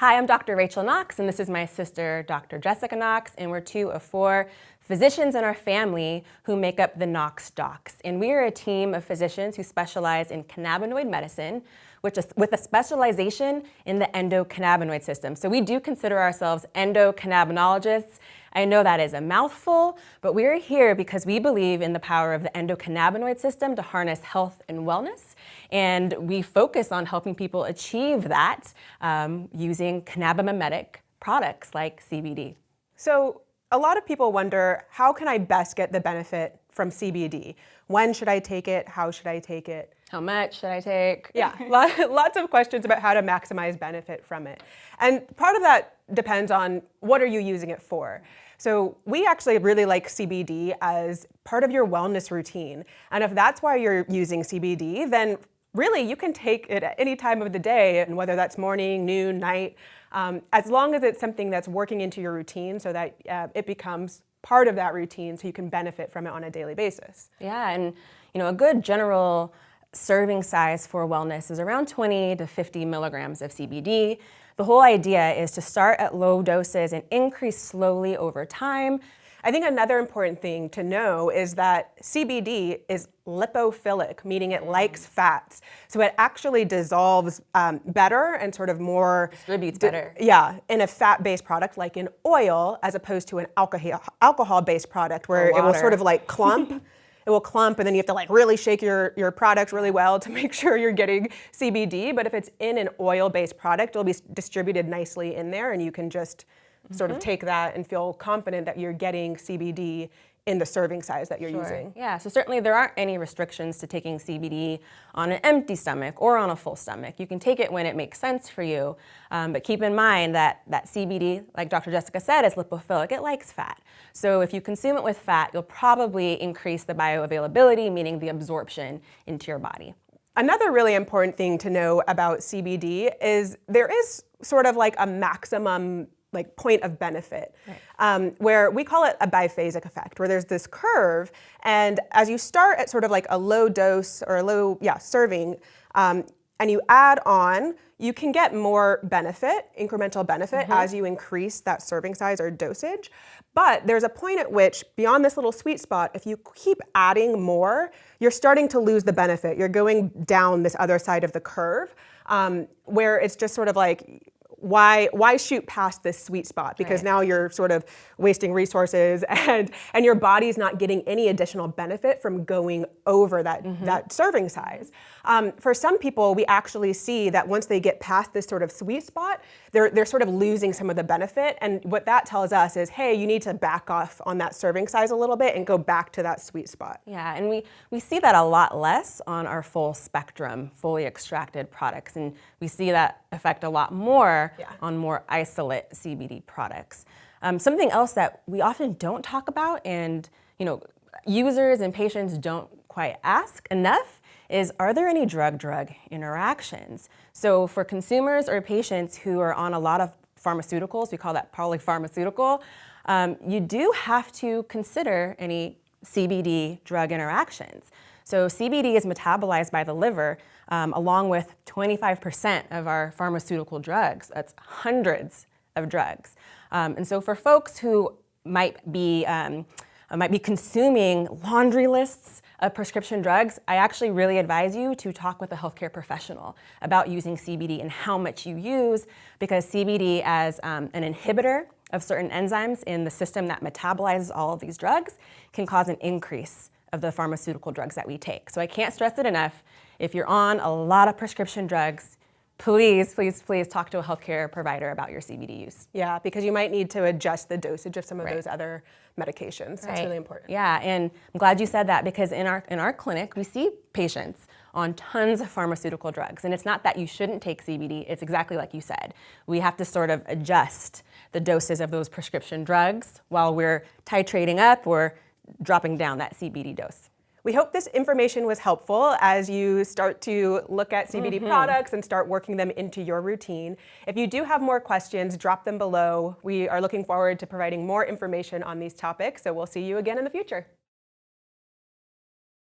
Hi, I'm Dr. Rachel Knox, and this is my sister, Dr. Jessica Knox, and we're 2 of 4 physicians in our family who make up the Knox Docs. And we are a team of physicians who specialize in cannabinoid medicine, which is with a specialization in the endocannabinoid system. So we do consider ourselves endocannabinologists. I know that is a mouthful, but we're here because we believe in the power of the endocannabinoid system to harness health and wellness. And we focus on helping people achieve that using cannabimimetic products like CBD. So a lot of people wonder, how can I best get the benefit from CBD? When should I take it? How should I take it? How much should I take? Yeah, lots of questions about how to maximize benefit from it. And part of that depends on what are you using it for. So we actually really like CBD as part of your wellness routine. And if that's why you're using CBD, then really you can take it at any time of the day, and whether that's morning, noon, night, as long as it's something that's working into your routine so that it becomes part of that routine so you can benefit from it on a daily basis. Yeah, and a good general serving size for wellness is around 20 to 50 milligrams of CBD. The whole idea is to start at low doses and increase slowly over time. I think another important thing to know is that CBD is lipophilic, meaning it likes fats. So it actually dissolves better and sort of more distributes better. Yeah, in a fat-based product like in oil, as opposed to an alcohol-based product where it will sort of like clump. It will clump, and then you have to like really shake your product really well to make sure you're getting CBD. But if it's in an oil-based product, it'll be distributed nicely in there, and you can just sort of take that and feel confident that you're getting CBD in the serving size that you're using. Yeah, so certainly there aren't any restrictions to taking CBD on an empty stomach or on a full stomach. You can take it when it makes sense for you, but keep in mind that CBD, like Dr. Jessica said, is lipophilic. It likes fat. So if you consume it with fat, you'll probably increase the bioavailability, meaning the absorption into your body. Another really important thing to know about CBD is there is sort of like a maximum point of benefit, where we call it a biphasic effect, where there's this curve, and as you start at sort of like a low dose or a low serving, and you add on, you can get more benefit, incremental benefit, as you increase that serving size or dosage. But there's a point at which, beyond this little sweet spot, if you keep adding more, you're starting to lose the benefit. You're going down this other side of the curve, where it's just sort of like, why shoot past this sweet spot? Because now you're sort of wasting resources, and your body's not getting any additional benefit from going over that serving size. For some people, we actually see that once they get past this sort of sweet spot, they're sort of losing some of the benefit. And what that tells us is, hey, you need to back off on that serving size a little bit and go back to that sweet spot. Yeah, and we see that a lot less on our full spectrum, fully extracted products. And we see that effect a lot more on more isolate CBD products. Something else that we often don't talk about, and users and patients don't quite ask enough, is are there any drug-drug interactions? So for consumers or patients who are on a lot of pharmaceuticals, we call that polypharmaceutical, you do have to consider any CBD drug interactions. So CBD is metabolized by the liver along with 25% of our pharmaceutical drugs. That's hundreds of drugs. And so for folks who might be consuming laundry lists of prescription drugs, I actually really advise you to talk with a healthcare professional about using CBD and how much you use, because CBD as an inhibitor of certain enzymes in the system that metabolizes all of these drugs can cause an increase of the pharmaceutical drugs that we take. So I can't stress it enough. If you're on a lot of prescription drugs, please, please, please talk to a healthcare provider about your CBD use. Yeah, because you might need to adjust the dosage of some of those other medications. That's really important. Yeah, and I'm glad you said that, because in our clinic, we see patients on tons of pharmaceutical drugs. And it's not that you shouldn't take CBD, it's exactly like you said. We have to sort of adjust the doses of those prescription drugs while we're titrating up or dropping down that CBD dose. We hope this information was helpful as you start to look at CBD products and start working them into your routine. If you do have more questions, drop them below. We are looking forward to providing more information on these topics, so we'll see you again in the future.